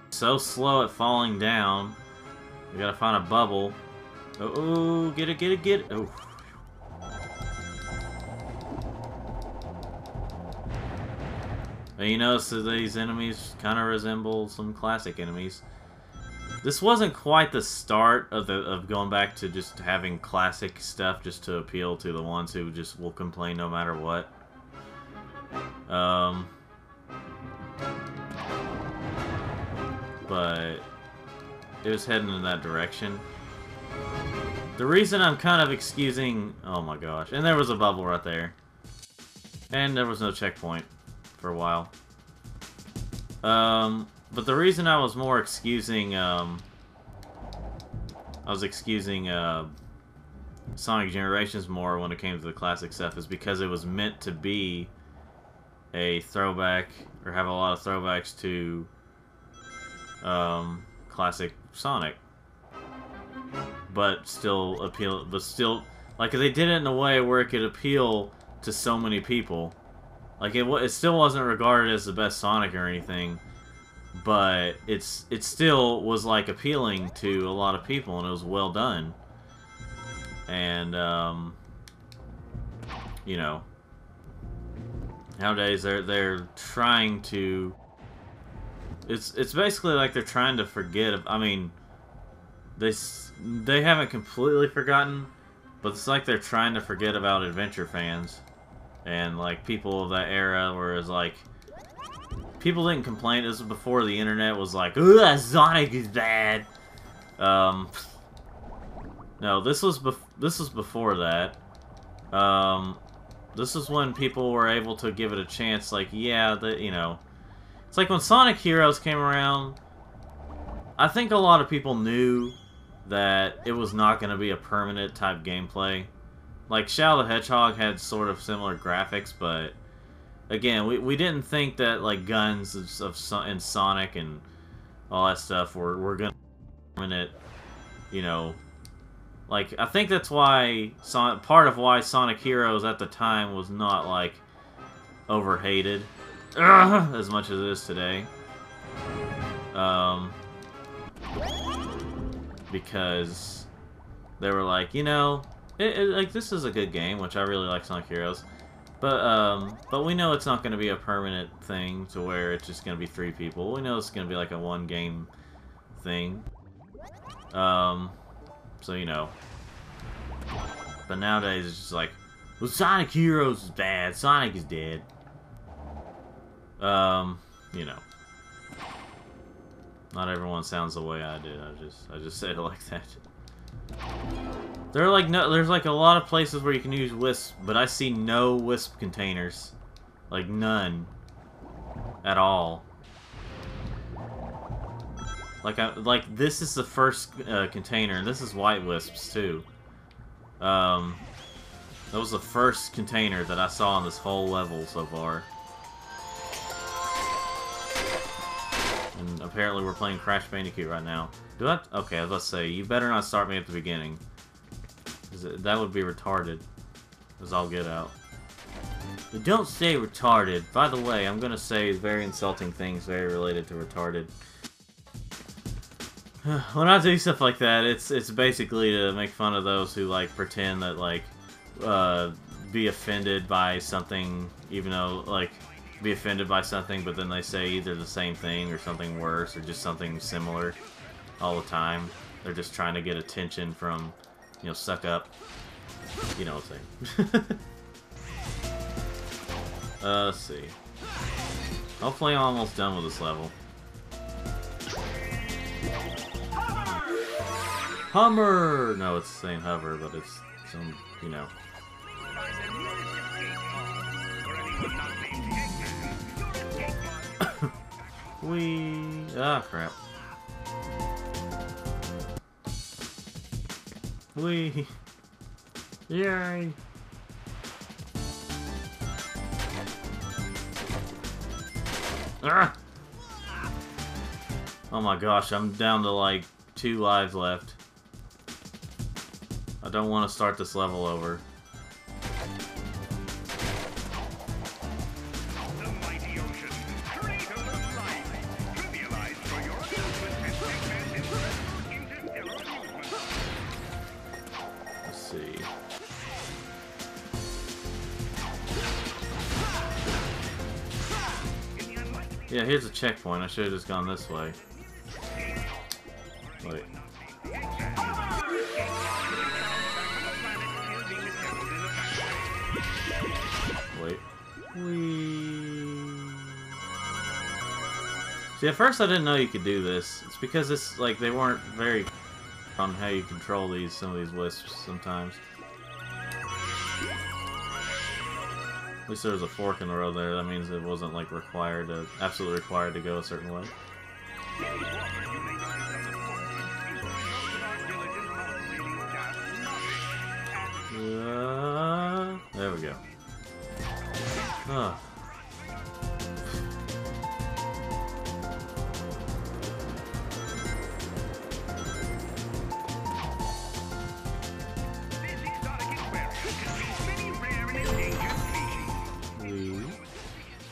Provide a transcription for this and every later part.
So slow at falling down. We gotta find a bubble. Oh, get it, get it, get it. Oh. And you notice that these enemies kind of resemble some classic enemies. This wasn't quite the start of going back to just having classic stuff just to appeal to the ones who just will complain no matter what. But it was heading in that direction. The reason I'm kind of excusing... Oh my gosh. And there was a bubble right there. And there was no checkpoint for a while. But the reason I was more excusing... Sonic Generations more when it came to the classic stuff is because it was meant to be a throwback, or have a lot of throwbacks to classic Sonic, but still appeal. But still, like, they did it in a way where it could appeal to so many people. Like, it still wasn't regarded as the best Sonic or anything, but it still was like appealing to a lot of people, and it was well done. And you know, nowadays they're trying to. It's basically like they're trying to forget. I mean, they haven't completely forgotten, but it's like they're trying to forget about adventure fans and like people of that era, where it's like people didn't complain. This was before the internet was like, "Ugh, Sonic is bad." No, this was before that. This is when people were able to give it a chance. Like, yeah, you know. It's like when Sonic Heroes came around, I think a lot of people knew that it was not going to be a permanent type gameplay. Like, Shadow the Hedgehog had sort of similar graphics, but again, we didn't think that, like, guns and Sonic and all that stuff were going to be permanent, you know. Like, I think that's why part of why Sonic Heroes at the time was not, like, overhated as much as it is today. Because they were like, you know, like, this is a good game, which I really like Sonic Heroes, but we know it's not going to be a permanent thing to where it's just going to be 3 people. We know it's going to be like a one-game thing. So, you know. But nowadays it's just like, well, Sonic Heroes is bad. Sonic is dead. You know. Not everyone sounds the way I did. I just said it like that. There's like a lot of places where you can use Wisp, but I see no Wisp containers. Like, none. At all. Like this is the first container, and this is White Wisps too. That was the first container that I saw on this whole level so far. And apparently we're playing Crash Bandicoot right now. Do I? Okay, let's say you better not start me at the beginning. That would be retarded. As I'll get out. But don't say retarded. By the way, I'm gonna say very insulting things very related to retarded. When I do stuff like that, it's basically to make fun of those who, like, pretend that, like, be offended by something, even though, like, be offended by something, but then they say either the same thing or something worse or just something similar all the time. They're just trying to get attention from, you know, suck up. You know what I'm saying. Let's see. Hopefully I'm almost done with this level. Hummer! No, it's the same hover, but it's some, you know. Whee! Ah, crap. Whee! Yay! Ah! Oh my gosh, I'm down to like 2 lives left. I don't want to start this level over. Yeah, here's a checkpoint. I should have just gone this way. Wait. Wait. Whee. See, at first I didn't know you could do this. It's because it's like they weren't very on how you control some of these wisps sometimes. At least there was a fork in the road there. That means it wasn't like absolutely required to go a certain way. There we go. Oh.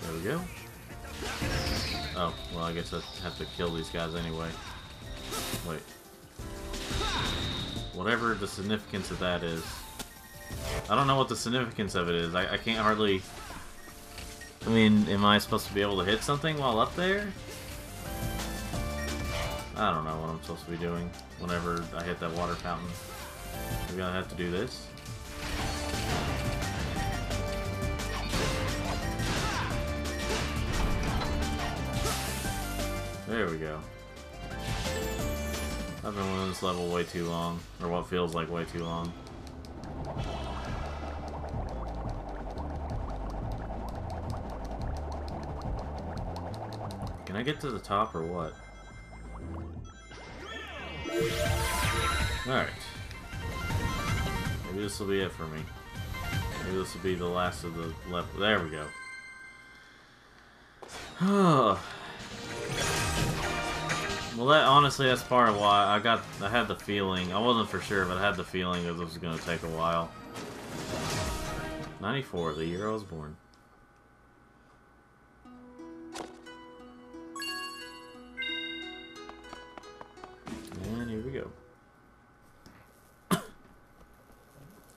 There we go. Oh, well, I guess I have to kill these guys anyway. Wait. Whatever the significance of that is. I don't know what the significance of it is. I can't hardly... I mean, am I supposed to be able to hit something while up there? I don't know what I'm supposed to be doing whenever I hit that water fountain. Maybe I have to do this. There we go. I've been on this level way too long, or what feels like way too long. Can I get to the top or what? Alright. Maybe this will be it for me. Maybe this will be the last of the level. There we go. Well, honestly, that's part of why I had the feeling. I wasn't for sure, but I had the feeling that this was going to take a while. 94, the year I was born. And here we go.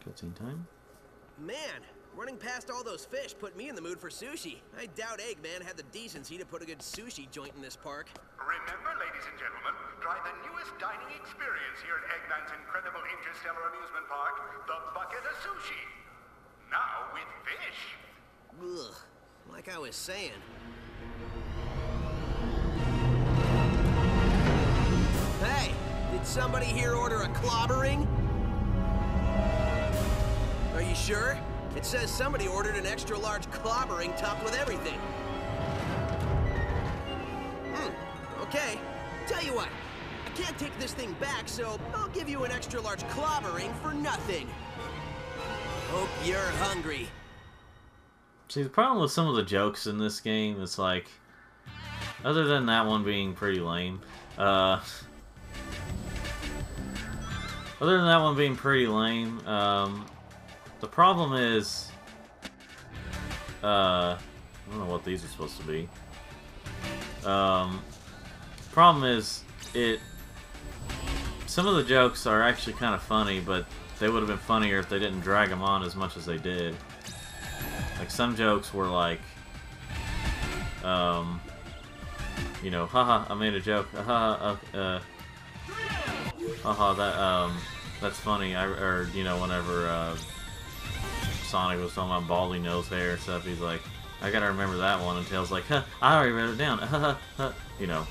Cutscene time. Man, running past all those fish put me in the mood for sushi. I doubt Eggman had the decency to put a good sushi joint in this park. Remember, ladies and gentlemen, try the newest dining experience here at Eggman's incredible interstellar amusement park, the bucket of sushi. Now with fish. Ugh, like I was saying. Hey, did somebody here order a clobbering? Are you sure? It says somebody ordered an extra large clobbering topped with everything. Okay. Tell you what, I can't take this thing back, so I'll give you an extra large clobbering for nothing. Hope you're hungry. See, the problem with some of the jokes in this game is like, other than that one being pretty lame, the problem is, I don't know what these are supposed to be. Problem is, some of the jokes are actually kind of funny, but they would have been funnier if they didn't drag them on as much as they did. Like, some jokes were like, you know, haha, I made a joke, haha, haha, that's funny, or, you know, whenever, Sonic was talking about baldy nose hair and stuff, he's like, I gotta remember that one, and Tails like, huh, I already wrote it down, you know.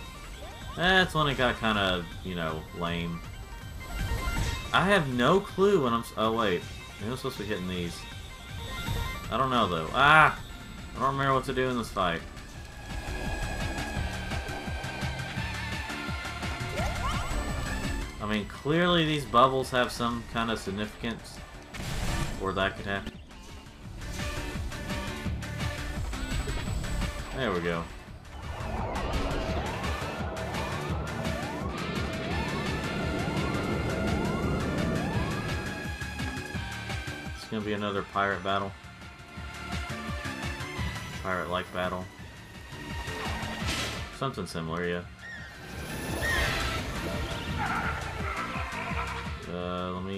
That's when it got kind of, you know, lame. I have no clue when oh wait, maybe I'm supposed to be hitting these. I don't know though. Ah! I don't remember what to do in this fight. I mean, clearly these bubbles have some kind of significance, or that could happen. There we go. It's gonna be another pirate battle. Pirate-like battle. Something similar, yeah. Let me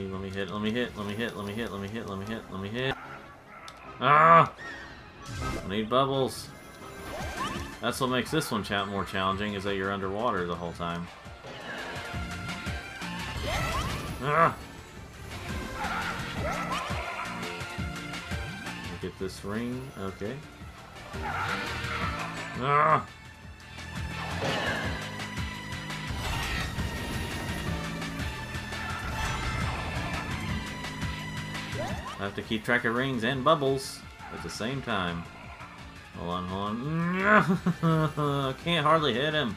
hit. Ah! I need bubbles. That's what makes this one more challenging, is that you're underwater the whole time. Ah! Get this ring, okay. Ah! I have to keep track of rings and bubbles at the same time. Hold on, hold on. I can't hardly hit him.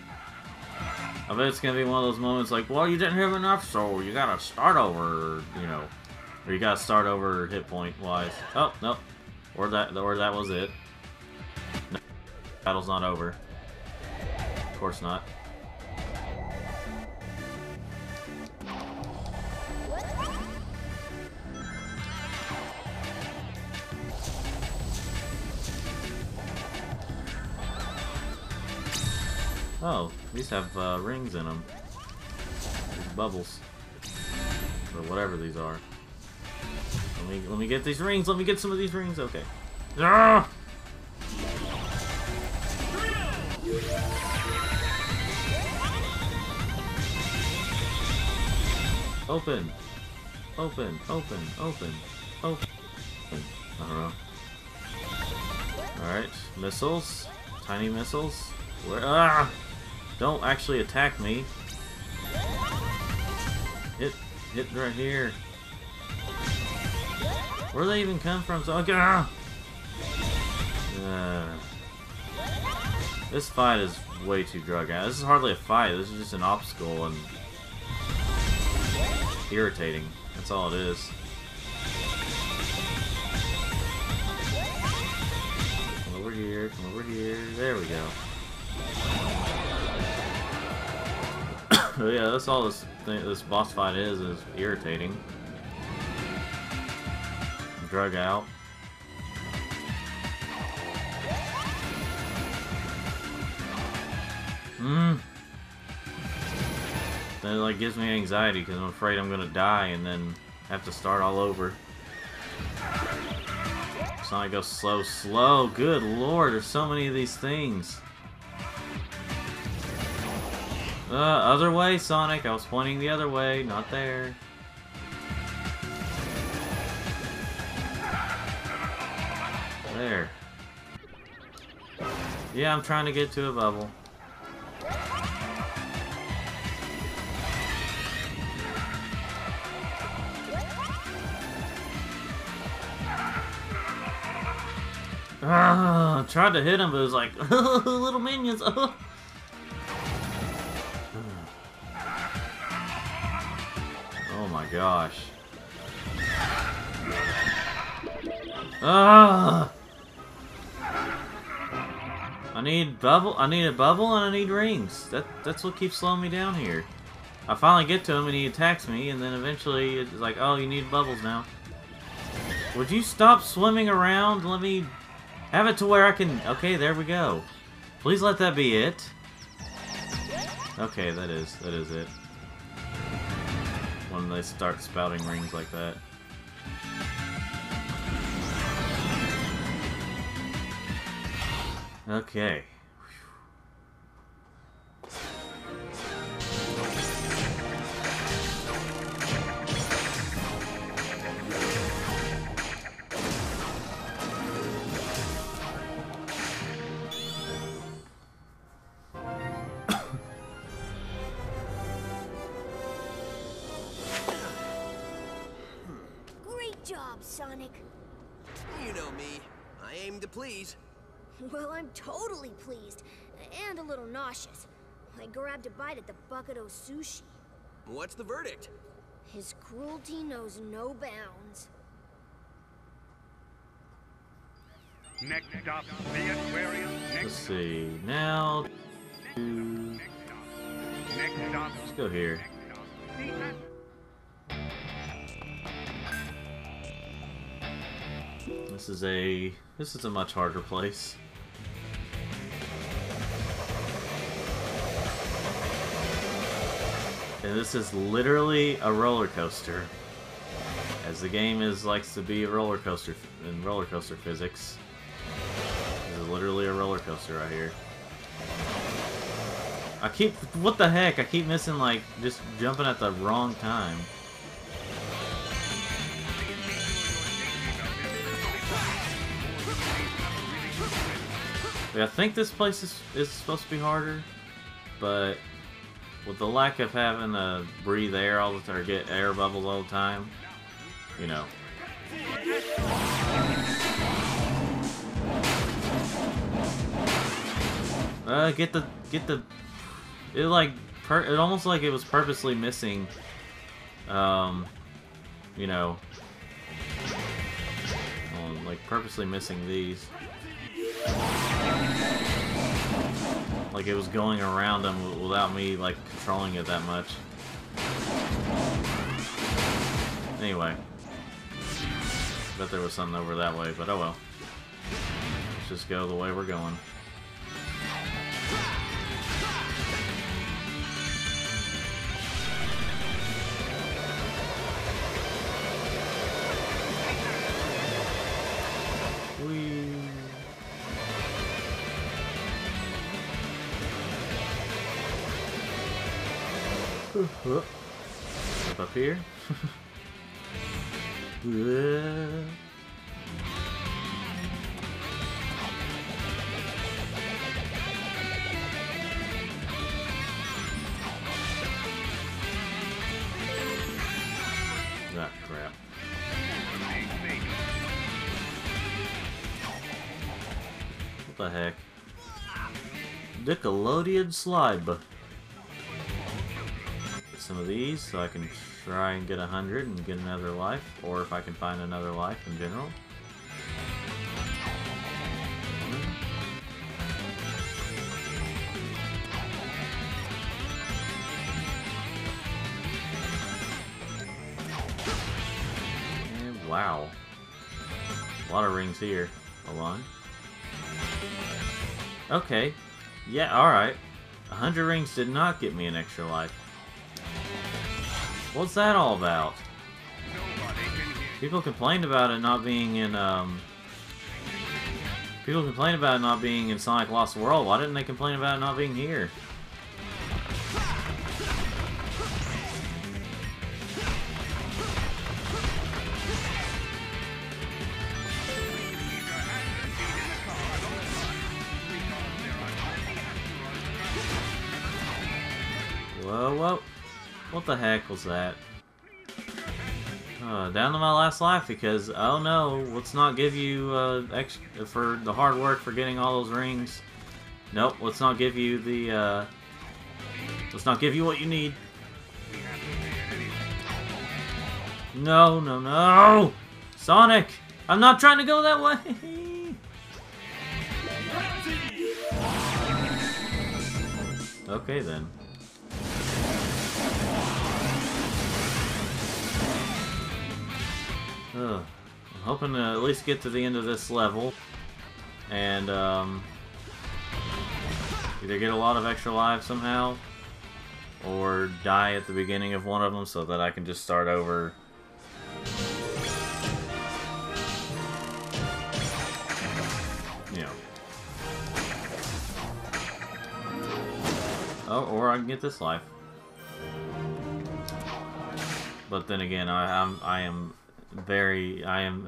I bet it's gonna be one of those moments like, well, you didn't have enough, so you gotta start over, you know. Or you gotta start over hit point wise. Oh, nope. Or that was it. No, battle's not over. Of course not. Oh, these have rings in them. These bubbles. Or whatever these are. Let me get these rings. Let me get some of these rings. Okay. Ah! Open. Open. Open. Open. Open. I don't know. Alright. Missiles. Tiny missiles. Where? Ah! Don't actually attack me. Hit right here. Where do they even come from? So, okay. This fight is way too drug out. This is hardly a fight. This is just an obstacle and irritating. That's all it is. Come over here. Come over here. There we go. Yeah, that's all this boss fight is irritating. Drug out. Then it like gives me anxiety because I'm afraid I'm gonna die and then have to start all over. Sonic goes slow. Good lord, there's so many of these things. Other way, Sonic. I was pointing the other way, not there. There. Yeah, I'm trying to get to a bubble. I tried to hit him, but it was like, little minions. Oh my gosh. I need a bubble and I need rings. That's what keeps slowing me down here. I finally get to him and he attacks me, and then eventually it's like, oh, you need bubbles now. Would you stop swimming around? Let me have it to where I can... Okay, there we go. Please let that be it. Okay, that is it. When they start spouting rings like that. Okay. Great job, Sonic. You know me. I aim to please. Well, I'm totally pleased, and a little nauseous. I grabbed a bite at the bucket of sushi. What's the verdict? His cruelty knows no bounds. Next stop, the aquarium. Let's see. Now, Next stop. let's go here. This is a much harder place. And this is literally a roller coaster, as the game likes to be a roller coaster in roller coaster physics. This is literally a roller coaster right here. What the heck? I keep missing, like, just jumping at the wrong time. I think this place is supposed to be harder, but with the lack of having to breathe air all the time, or get air bubbles all the time, you know. It it almost like it was purposely missing, you know, like purposely missing these. Like it was going around them without me like controlling it that much. Anyway, bet there was something over that way, but oh well. Let's just go the way we're going. Up here. Ah, crap. What the heck? Nickelodeon slide. Some of these so I can try and get 100 and get another life, or if I can find another life in general. And wow, a lot of rings here. Hold on. Okay, yeah, alright. 100 rings did not get me an extra life. What's that all about? People complained about it not being in, People complained about it not being in Sonic Lost World. Why didn't they complain about it not being here? Whoa, whoa. What the heck was that? Down to my last life because, oh no, let's not give you extra for the hard work for getting all those rings. Nope, let's not give you the, let's not give you what you need. No, no, no! Sonic! I'm not trying to go that way! Okay then. I'm hoping to at least get to the end of this level and either get a lot of extra lives somehow or die at the beginning of one of them so that I can just start over. You know. Oh, or I can get this life. But then again, I am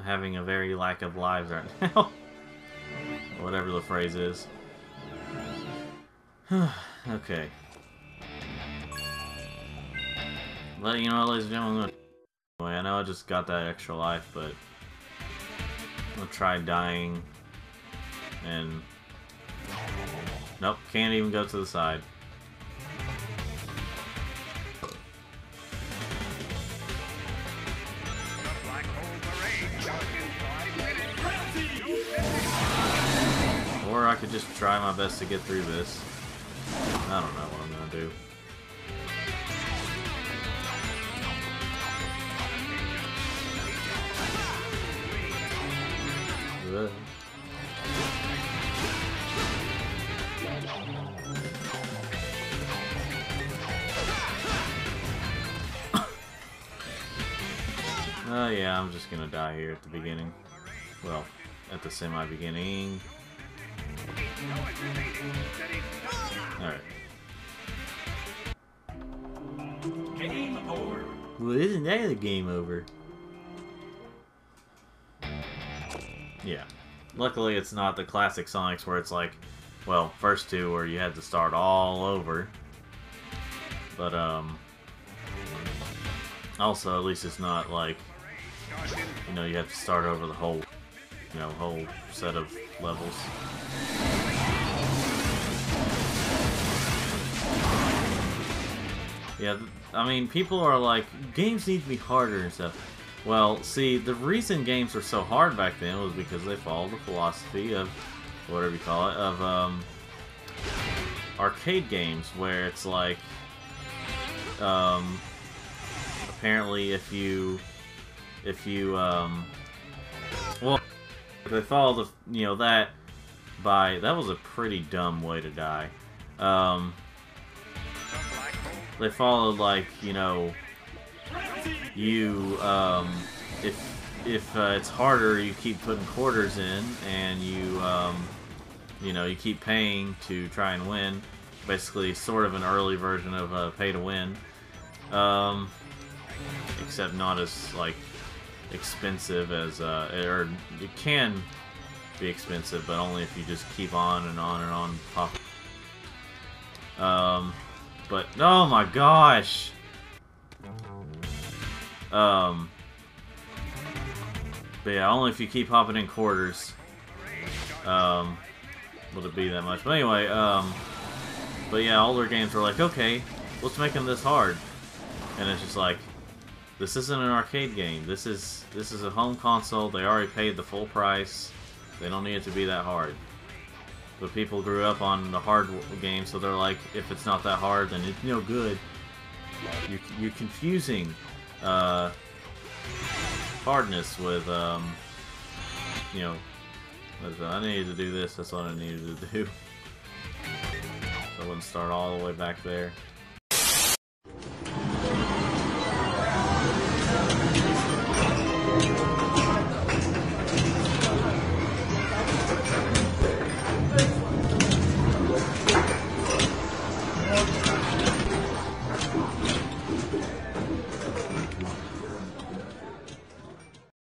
having a very lack of lives right now. Whatever the phrase is. Okay. Well, you know, ladies and gentlemen, anyway, I know I just got that extra life, but I'm gonna try dying and nope, can't even go to the side. Or I could just try my best to get through this. I don't know what I'm gonna do. Oh yeah, I'm just gonna die here at the beginning. Well, at the semi-beginning. Alright. Game over. Well, isn't that a game over? Yeah. Luckily, it's not the classic Sonics where it's like, well, first two where you had to start all over. But, also, at least it's not like, you know, you have to start over the whole, you know, whole set of levels. Yeah, I mean, people are like, games need to be harder and stuff. Well, see, the reason games were so hard back then was because they followed the philosophy of, whatever you call it, of, arcade games, where it's like, apparently if you, well, they follow the, you know, that was a pretty dumb way to die. They followed, like, you know, you, if it's harder, you keep putting quarters in, and you know, you keep paying to try and win. Basically, sort of an early version of pay to win. Except not as, like, expensive as, or it can be expensive, but only if you just keep on and on and on pop. But, oh my gosh! But yeah, only if you keep hopping in quarters, would it be that much. But anyway, but yeah, older games were like, okay, let's make them this hard. And it's just like, this isn't an arcade game. This is a home console. They already paid the full price. They don't need it to be that hard. But people grew up on the hard game, so they're like, if it's not that hard, then it's no good. You're confusing hardness with, you know, I needed to do this, that's what I needed to do. So I wouldn't start all the way back there.